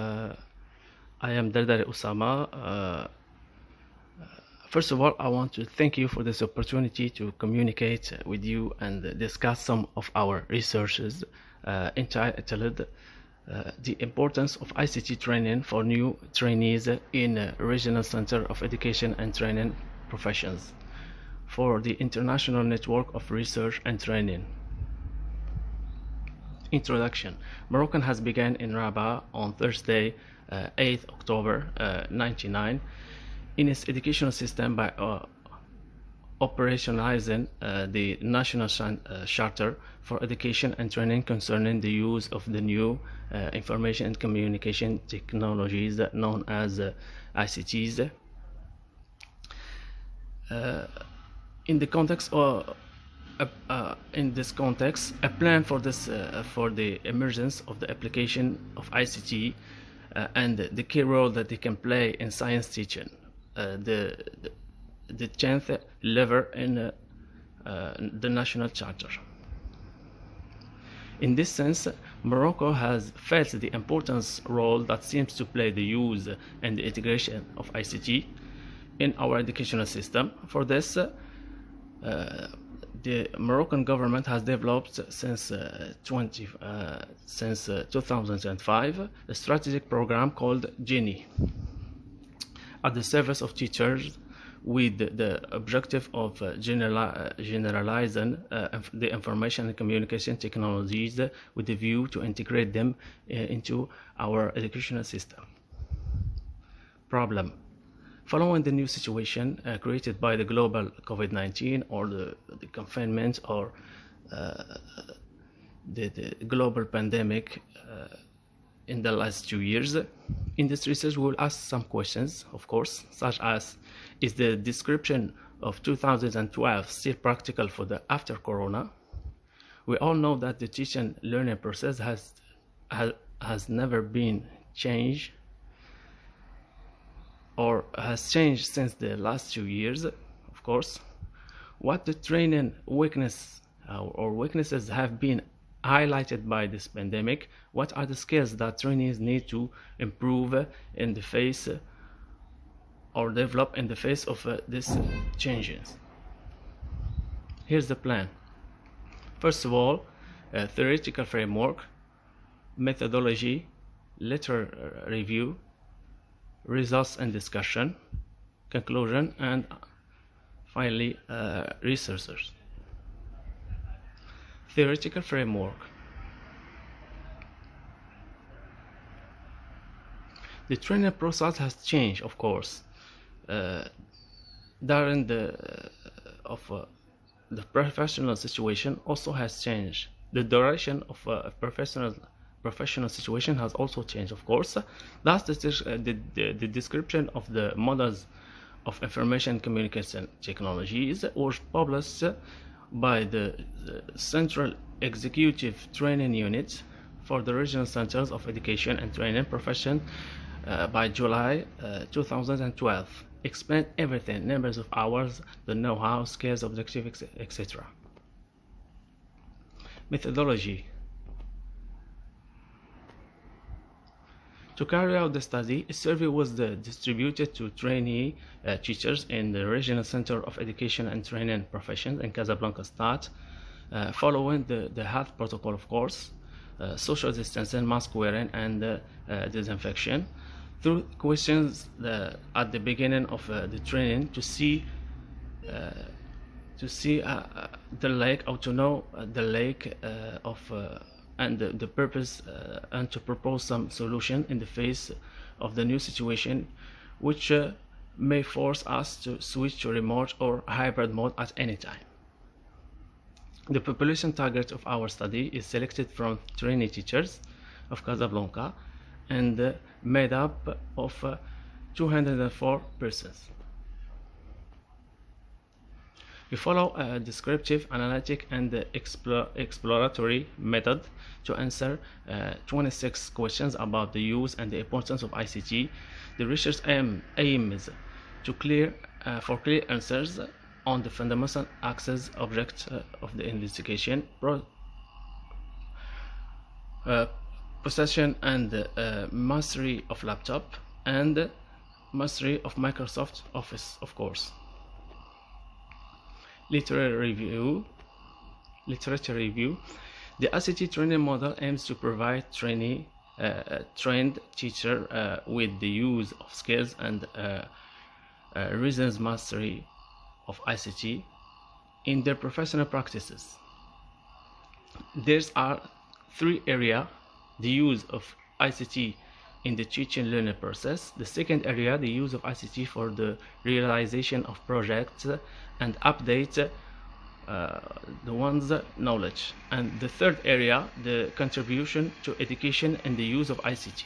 Uh, I am Dardari Usama. First of all, I want to thank you for this opportunity to communicate with you and discuss some of our researches entitled The Importance of ICT Training for New Trainees in Regional Center of Education and Training Professions for the International Network of Research and Training. Introduction. Moroccan has begun in Rabat on Thursday, 8th October 1999 in its educational system by operationalizing the National Charter for Education and Training concerning the use of the new information and communication technologies known as ICTs. In the context of in this context, a plan for the emergence of the application of ICT and the key role that they can play in science teaching, the 10th lever in the national charter. In this sense, Morocco has felt the important role that seems to play the use and the integration of ICT in our educational system. For this, the Moroccan government has developed since 2005 a strategic program called GENI at the service of teachers with the objective of generalizing the information and communication technologies with the view to integrate them into our educational system. Problem. Following the new situation created by the global COVID-19 or the confinement or the global pandemic in the last 2 years, in this research we will ask some questions, of course, such as: is the description of 2012 still practical for the after Corona? We all know that the teaching learning process has never been changed or has changed since the last 2 years, of course. What the training weakness or weaknesses have been highlighted by this pandemic? What are the skills that trainees need to improve in the face or develop in the face of these changes? Here's the plan. First of all, a theoretical framework, methodology, literature review, results and discussion, conclusion, and finally researchers. Theoretical framework. The training process has changed, of course. During the professional situation also has changed. The duration of a professional situation has also changed, of course. That's the description of the models of information communication technologies was published by the Central Executive Training Unit for the Regional Centers of Education and Training Profession by July 2012. Explain everything: numbers of hours, the know-how, skills, objectives, etc. Methodology. To carry out the study, a survey was distributed to trainee teachers in the Regional Center of Education and Training Professions in Casablanca State, following the health protocol, of course, social distancing, mask wearing, and disinfection, through questions at the beginning of the training to see the lake, or to know the lake and the purpose, and to propose some solution in the face of the new situation, which may force us to switch to remote or hybrid mode at any time. The population target of our study is selected from trainee teachers of Casablanca and made up of 204 persons. We follow a descriptive, analytic, and exploratory method to answer 26 questions about the use and the importance of ICT. The research aim is to clear answers on the fundamental access object of the investigation, possession and mastery of laptop, and mastery of Microsoft Office, of course. Literature review. The ICT training model aims to provide trained teacher with the use of skills and reasons mastery of ICT in their professional practices. There are three areas: the use of ICT in the teaching learning process; the second area, the use of ICT for the realization of projects and update the one's knowledge; and the third area, the contribution to education and the use of ICT.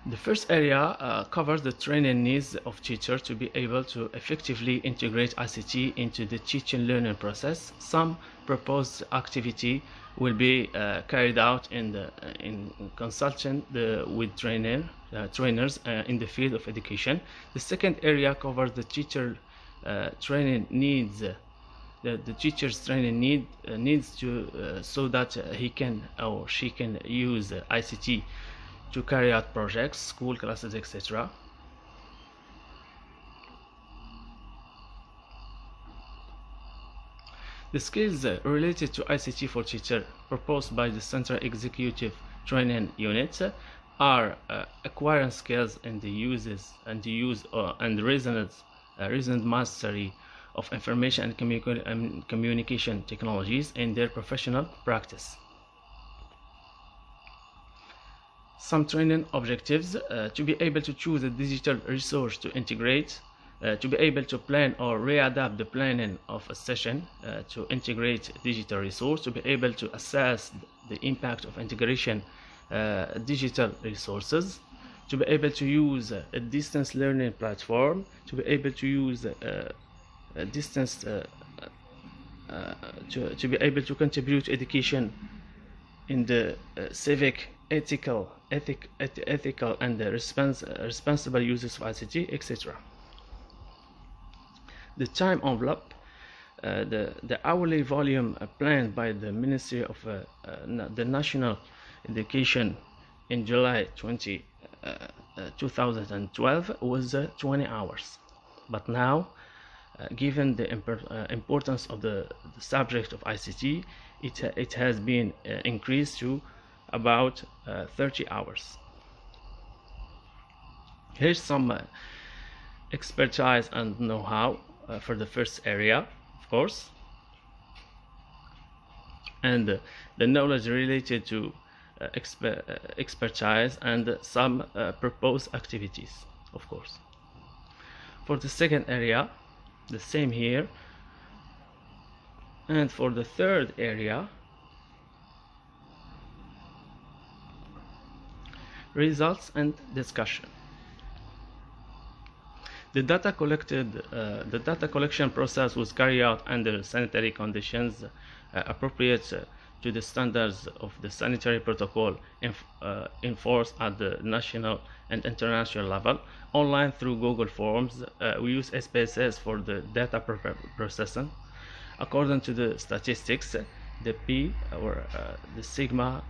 The first area covers the training needs of teachers to be able to effectively integrate ICT into the teaching learning process. Some proposed activity will be carried out in consultation with trainers in the field of education. The second area covers the teacher training needs. The teacher's training needs to so that he can or she can use ICT to carry out projects, school classes, etc. The skills related to ICT for teachers proposed by the Central Executive Training Unit are acquiring skills in the use and reasoned mastery of information and communication technologies in their professional practice. Some training objectives: to be able to choose a digital resource to integrate, to be able to plan or readapt the planning of a session to integrate digital resource, to be able to assess the impact of integration digital resources, to be able to use a distance learning platform, to be able to use a distance to be able to contribute to education in the civic, ethical and responsible uses of ICT, etc. The time envelope, the hourly volume planned by the Ministry of the National Education in July 2012 was 20 hours. But now, given the importance of the subject of ICT, it has been increased to about 30 hours. Here's some expertise and know-how for the first area, of course, and the knowledge related to expertise and some proposed activities, of course. For the second area, the same here, and for the third area, results and discussion. The data collection process was carried out under sanitary conditions appropriate to the standards of the sanitary protocol enforced at the national and international level, online through Google Forms. We use SPSS for the data processing. According to the statistics, the P or the sigma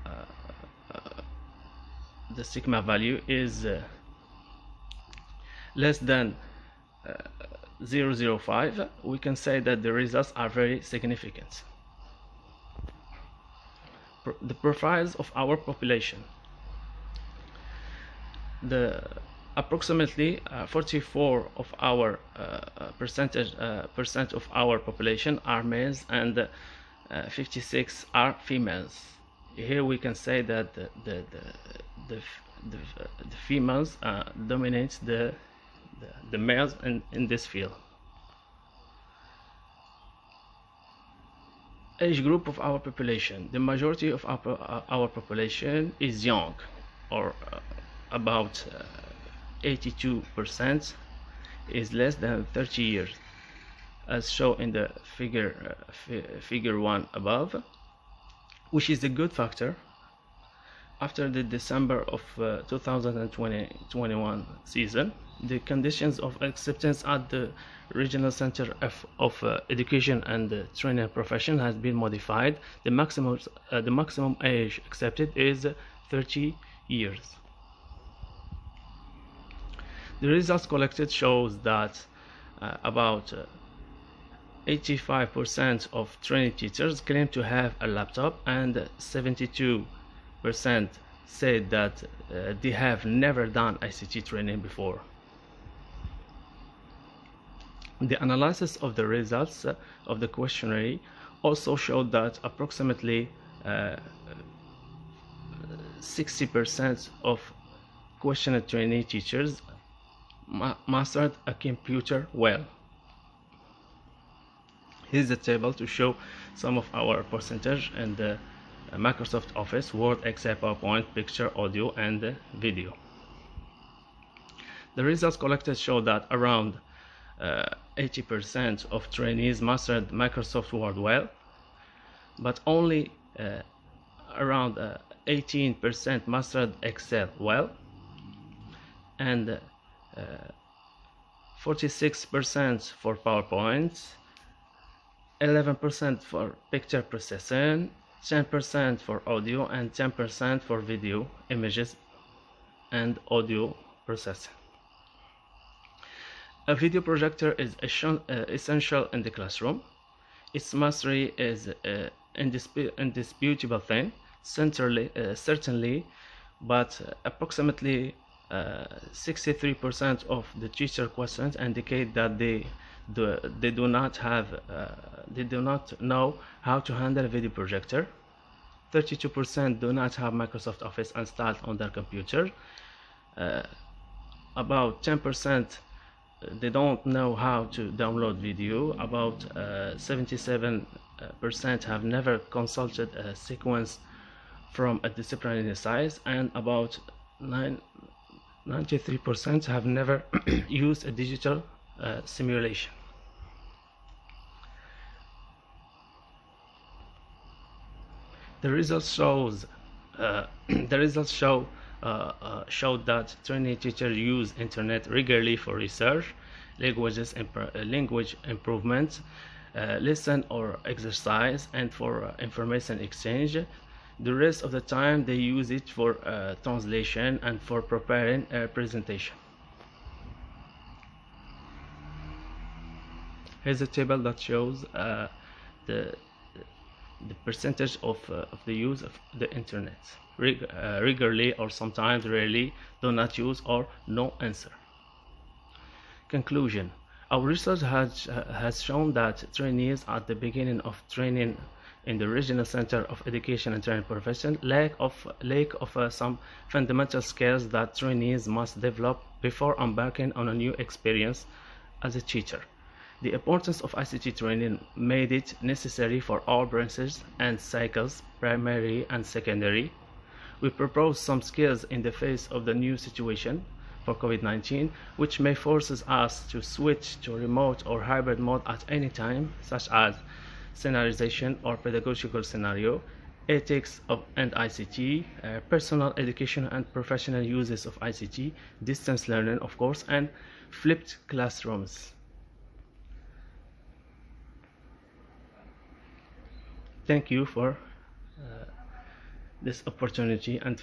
value is less than 0.005. We can say that the results are very significant. The profiles of our population. Approximately 44 of our percent of our population are males and 56 are females. Here we can say that the females dominate the males in this field. Age group of our population. The majority of our population is young, or about 82% is less than 30 years, as shown in the figure 1 above, which is a good factor. After the December of 2020-21 season, the conditions of acceptance at the Regional Center of Education and Training Profession has been modified. The maximum age accepted is 30 years. The results collected shows that about 85% of trainee teachers claim to have a laptop, and 72% said that they have never done ICT training before. The analysis of the results of the questionnaire also showed that approximately 60% of questioned trainee teachers mastered a computer well. Here's a table to show some of our percentage in the Microsoft Office, Word, Excel, PowerPoint, picture, audio, and video. The results collected show that around 80% of trainees mastered Microsoft Word well, but only around 18% mastered Excel well, and 46% for PowerPoint, 11% for picture processing, 10% for audio, and 10% for video, images, and audio processing. A video projector is essential in the classroom. Its mastery is an indisputable thing, certainly, but approximately 63% of the teacher questions indicate that they do not know how to handle a video projector. 32% do not have Microsoft Office installed on their computer. About 10% they don't know how to download video. About 77% have never consulted a sequence from a disciplinary site, and about 93% have never used a digital simulation. The results show that trainee teachers use internet regularly for research, language improvement, lesson or exercise, and for information exchange. The rest of the time they use it for translation and for preparing a presentation. Here's a table that shows the percentage of the use of the internet. Regularly or sometimes rarely, do not use, or no answer. Conclusion. Our research has shown that trainees at the beginning of training in the Regional Center of Education and Training Profession lack of some fundamental skills that trainees must develop before embarking on a new experience as a teacher. The importance of ICT training made it necessary for all branches and cycles, primary and secondary. We propose some skills in the face of the new situation for COVID-19, which may force us to switch to remote or hybrid mode at any time, such as scenarization or pedagogical scenario, ethics and ICT, personal education and professional uses of ICT, distance learning, of course, and flipped classrooms. Thank you for this opportunity, and